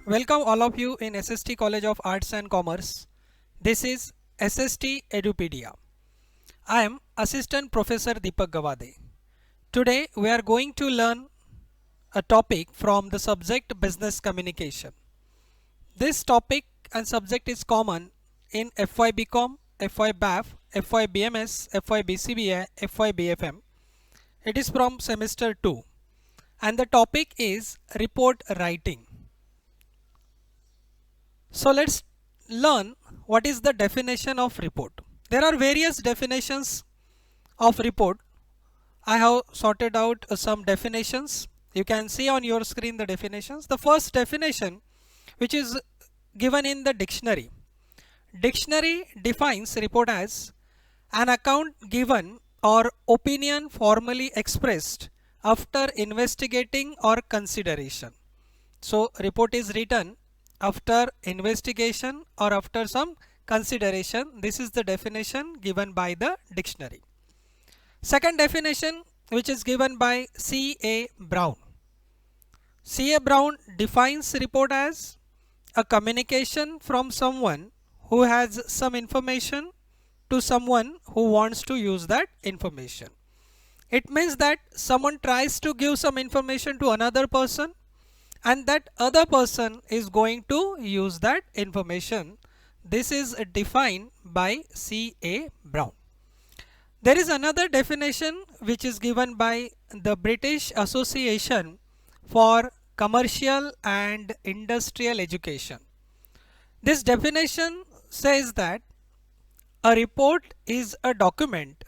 Welcome all of you in SST College of Arts and Commerce. This is SST Edupedia. I am Assistant Professor Deepak Gavade. Today we are going to learn a topic from the subject Business Communication. This topic and subject is common in FYBCom, FYBAF, FYBMS, FYBCBI, FYBFM. It is from semester 2 and the topic is report writing. So let's learn what is the definition of report. There are various definitions of report. I have sorted out some definitions. You can see on your screen the definitions. The first definition, which is given in the dictionary. Dictionary defines report as an account given or opinion formally expressed after investigating or consideration. So report is written after investigation or after some consideration. This is the definition given by the dictionary. Second definition, which is given by C.A. Brown. C.A. Brown defines report as a communication from someone who has some information to someone who wants to use that information. It means that someone tries to give some information to another person and that other person is going to use that information. This is defined by C.A. Brown. There is another definition which is given by the British Association for Commercial and Industrial Education. This definition says that a report is a document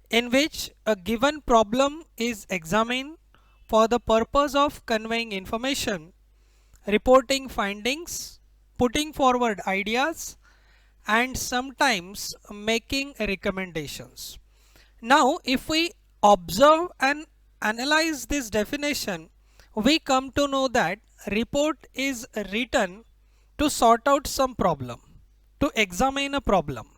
in which a given problem is examined for the purpose of conveying information, reporting findings, putting forward ideas, and sometimes making recommendations. Now, if we observe and analyze this definition, we come to know that report is written to sort out some problem, to examine a problem,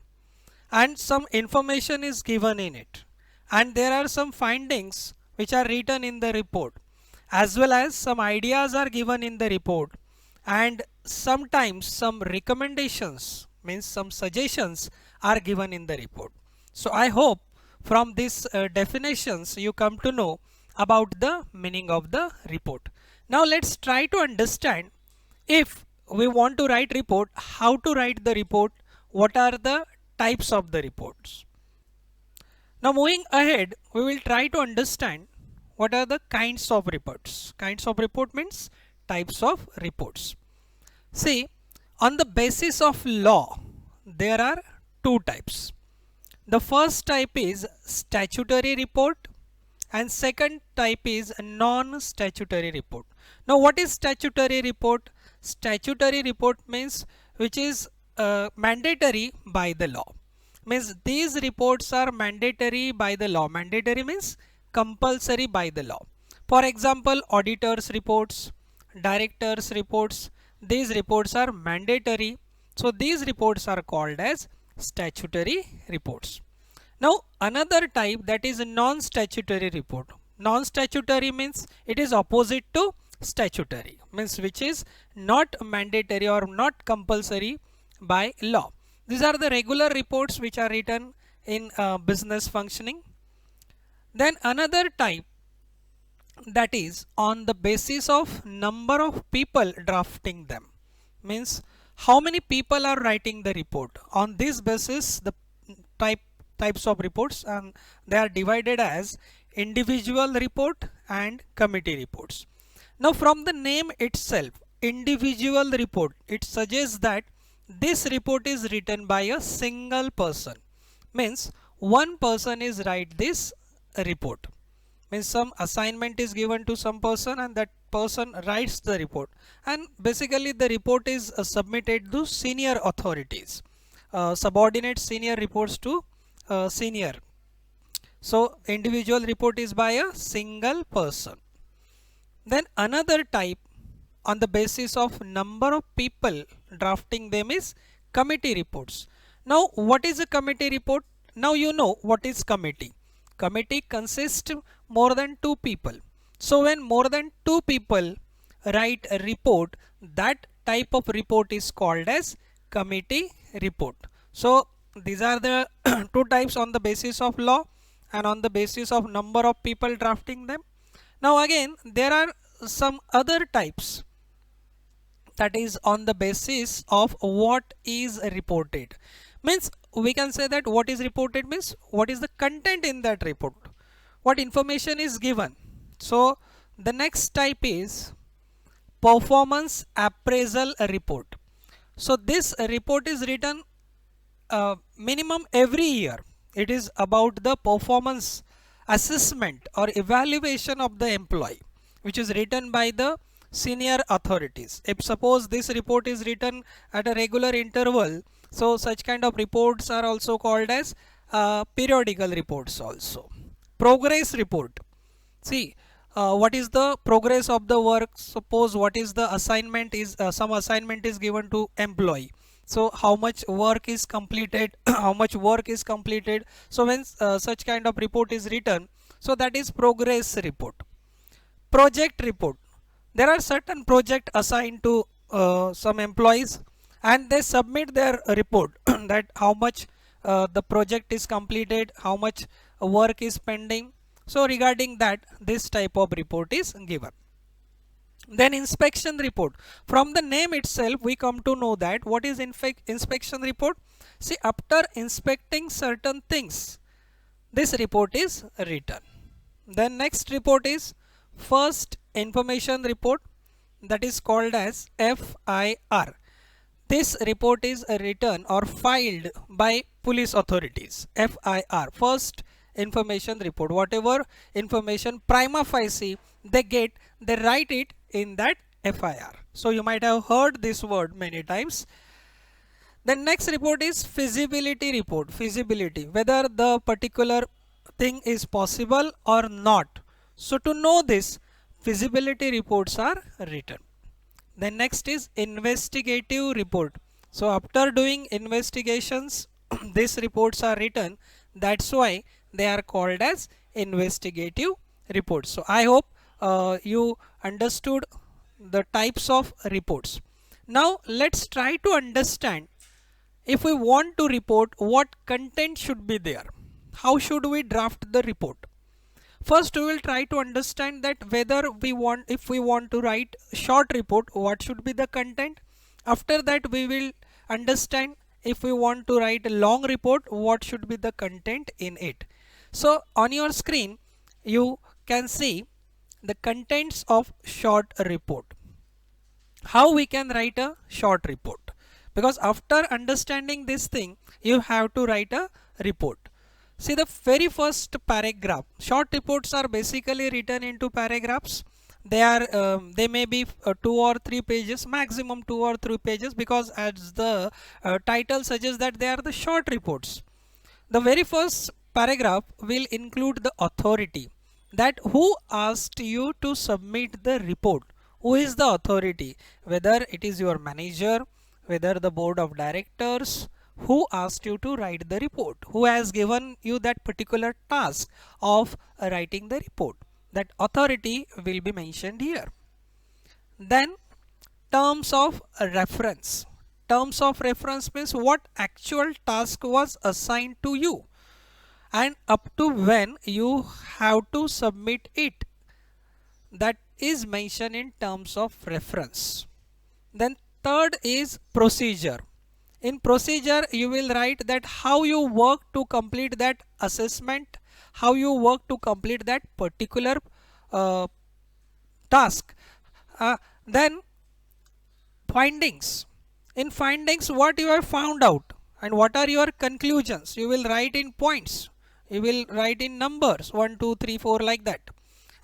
and some information is given in it, and there are some findings which are written in the report, as well as some ideas are given in the report, and sometimes some recommendations, means some suggestions, are given in the report. So I hope from these definitions you come to know about the meaning of the report. Now let's try to understand, if we want to write report, how to write the report, what are the types of the reports. Now moving ahead, we will try to understand what are the kinds of reports. Kinds of report means types of reports. See, on the basis of law, there are two types. The first type is statutory report and second type is non-statutory report. Now what is statutory report? Statutory report means which is mandatory by the law. Means these reports are mandatory by the law. Mandatory means compulsory by the law. For example, auditors reports, directors reports, these reports are mandatory. So these reports are called as statutory reports. Now another type, that is non-statutory report. Non-statutory means it is opposite to statutory, means which is not mandatory or not compulsory by law. These are the regular reports which are written in business functioning. Then another type, that is on the basis of number of people drafting them, means how many people are writing the report. On this basis the types of reports, and they are divided as individual report and committee reports. Now from the name itself, individual report, it suggests that this report is written by a single person, means one person is write this report, means some assignment is given to some person and that person writes the report, and basically the report is submitted to senior authorities. Subordinate senior reports to senior. So individual report is by a single person. Then another type on the basis of number of people drafting them is committee reports. Now what is a committee report? Now you know what is committee. Committee consists more than 2 people. So when more than 2 people write a report, that type of report is called as committee report. So these are the two types on the basis of law and on the basis of number of people drafting them. Now again, there are some other types, that is on the basis of what is reported. Means we can say that what is reported means what is the content in that report, what information is given. So the next type is performance appraisal report. So this report is written minimum every year. It is about the performance assessment or evaluation of the employee, which is written by the senior authorities. If suppose this report is written at a regular interval, so such kind of reports are also called as periodical reports also. Progress report. See, what is the progress of the work? Suppose what is the assignment is, some assignment is given to employee. So how much work is completed, how much work is completed. So when such kind of report is written, so that is progress report. Project report. There are certain project assigned to some employees and they submit their report that how much the project is completed, how much work is pending. So regarding that, this type of report is given. Then inspection report. From the name itself, we come to know that what is inspection report. See, after inspecting certain things, this report is written. Then next report is first information report, that is called as FIR. This report is written or filed by police authorities. FIR, first information report. Whatever information prima facie they get, they write it in that FIR. So you might have heard this word many times. The next report is feasibility report. Feasibility, whether the particular thing is possible or not. So to know this, feasibility reports are written. Then next is investigative report. So after doing investigations, these reports are written. That's why they are called as investigative reports. So I hope you understood the types of reports. Now let's try to understand, if we want to report, what content should be there. How should we draft the report? First we will try to understand that whether we want, if we want to write short report, what should be the content. After that we will understand if we want to write a long report, what should be the content in it. So on your screen you can see the contents of short report. How we can write a short report, because after understanding this thing you have to write a report. See the very first paragraph. Short reports are basically written into paragraphs. They may be 2 or 3 pages, maximum 2 or 3 pages, because as the title suggests that they are the short reports. The very first paragraph will include the authority, that who asked you to submit the report. Who is the authority? Whether it is your manager, whether the board of directors. Who asked you to write the report? Who has given you that particular task of writing the report? That authority will be mentioned here. Then terms of reference. Terms of reference means what actual task was assigned to you and up to when you have to submit it. That is mentioned in terms of reference. Then third is procedure. In procedure you will write that how you work to complete that assessment, how you work to complete that particular task. Then findings. In findings, what you have found out and what are your conclusions, you will write in points. You will write in numbers 1, 2, 3, 4 like that.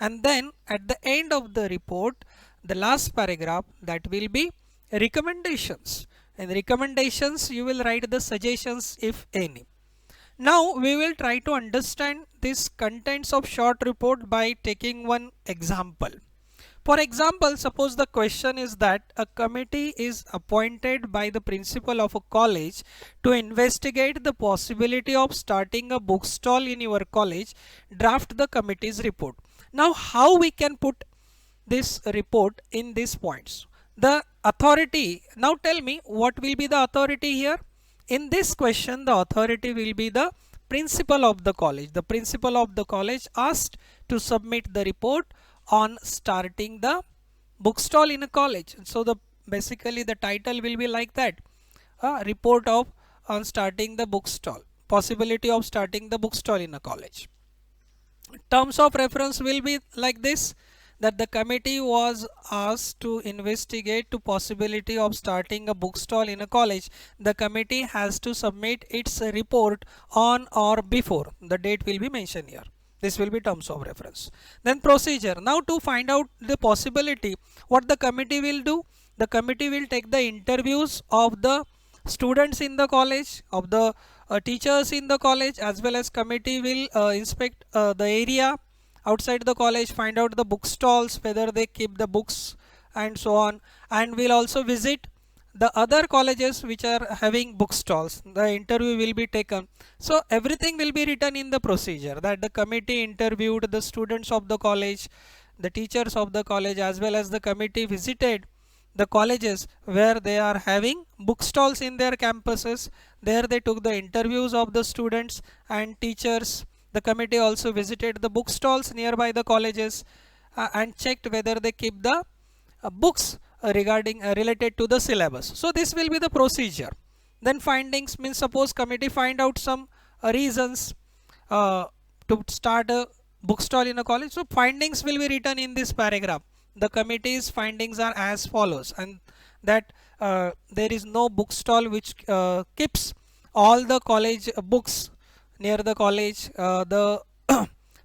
And then at the end of the report, the last paragraph, that will be recommendations. In recommendations you will write the suggestions if any. Now we will try to understand these contents of short report by taking one example. For example, suppose the question is that a committee is appointed by the principal of a college to investigate the possibility of starting a bookstall in your college. Draft the committee's report. Now how we can put this report in these points? The authority, now tell me what will be the authority here? In this question, the authority will be the principal of the college. The principal of the college asked to submit the report on starting the bookstall in a college. So the basically the title will be like that, a report of on starting the bookstall, possibility of starting the bookstall in a college. Terms of reference will be like this, that the committee was asked to investigate to possibility of starting a bookstall in a college. The committee has to submit its report on or before. The date will be mentioned here. This will be terms of reference. Then procedure. Now to find out the possibility, what the committee will do? The committee will take the interviews of the students in the college, of the teachers in the college, as well as committee will inspect the area outside the college, find out the bookstalls, whether they keep the books and so on, and will also visit the other colleges which are having bookstalls. The interview will be taken. So everything will be written in the procedure, that the committee interviewed the students of the college, the teachers of the college, as well as the committee visited the colleges where they are having bookstalls in their campuses. There they took the interviews of the students and teachers. The committee also visited the bookstalls nearby the colleges and checked whether they keep the books regarding related to the syllabus. So this will be the procedure. Then findings means, suppose committee find out some reasons to start a bookstall in a college. So findings will be written in this paragraph. The committee's findings are as follows, and that there is no bookstall which keeps all the college books near the college. The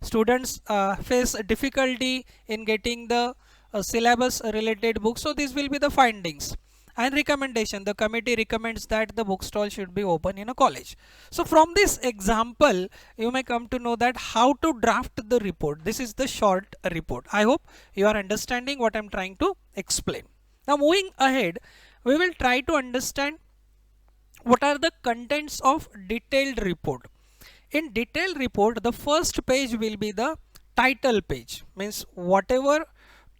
students face difficulty in getting the syllabus related books. So this will be the findings. And recommendation, the committee recommends that the bookstall should be open in a college. So from this example you may come to know that how to draft the report. This is the short report. I hope you are understanding what I am trying to explain. Now moving ahead, we will try to understand what are the contents of detailed report. In detailed report, the first page will be the title page, means whatever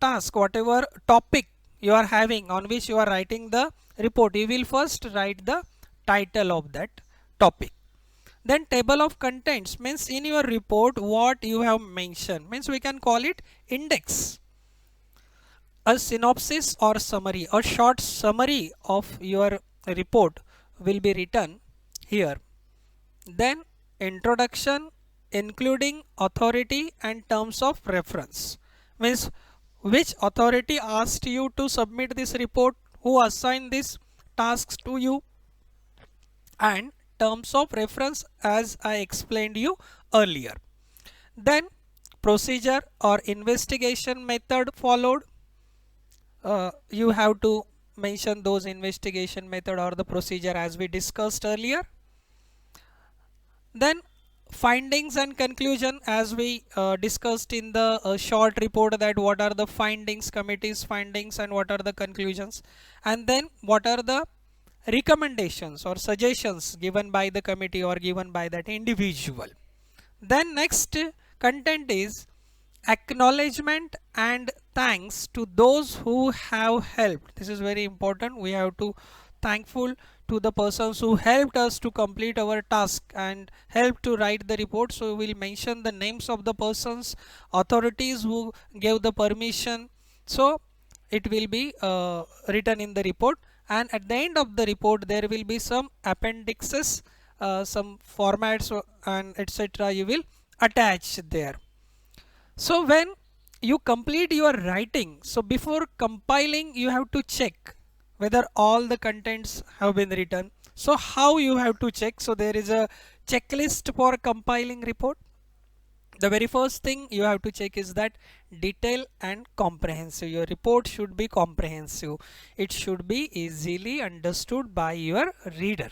task, whatever topic you are having on which you are writing the report, you will first write the title of that topic. Then table of contents means in your report what you have mentioned, means we can call it index. A synopsis or summary, a short summary of your report will be written here. Then introduction including authority and terms of reference, means which authority asked you to submit this report, who assigned these tasks to you, and terms of reference as I explained you earlier. Then procedure or investigation method followed. You have to mention those investigation method or the procedure as we discussed earlier. Then findings and conclusion, as we discussed in the short report, that what are the findings, committee's findings, and what are the conclusions, and then what are the recommendations or suggestions given by the committee or given by that individual. Then next content is acknowledgement and thanks to those who have helped. This is very important. We have to thankful to the persons who helped us to complete our task and helped to write the report. So we will mention the names of the persons, authorities who gave the permission. So it will be written in the report, and at the end of the report there will be some appendixes, some formats and etc. you will attach there. So when you complete your writing, so before compiling you have to check whether all the contents have been written. So how you have to check? So there is a checklist for compiling report. The very first thing you have to check is that detail and comprehensive. Your report should be comprehensive. It should be easily understood by your reader.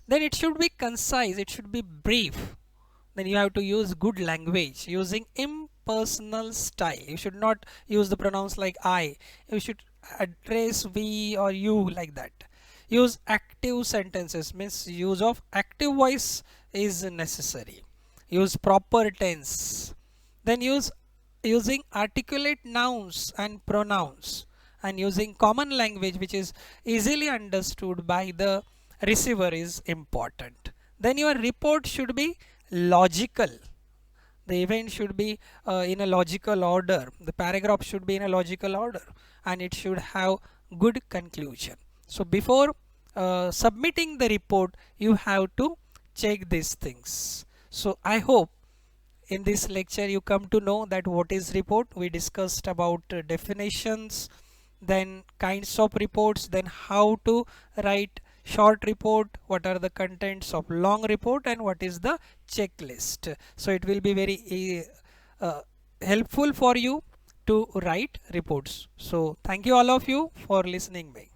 Then it should be concise. It should be brief. Then you have to use good language using impersonal style. You should not use the pronouns like I. You should address we or you, like that. Use active sentences, means use of active voice is necessary. Use proper tense. Then using articulate nouns and pronouns, and using common language which is easily understood by the receiver is important. Then your report should be logical. The event should be in a logical order. The paragraph should be in a logical order, and it should have good conclusion. So before submitting the report, you have to check these things. So I hope in this lecture you come to know that what is report. We discussed about definitions, then kinds of reports, then how to write short report, what are the contents of long report, and what is the checklist. So it will be very helpful for you to write reports. So thank you all of you for listening me.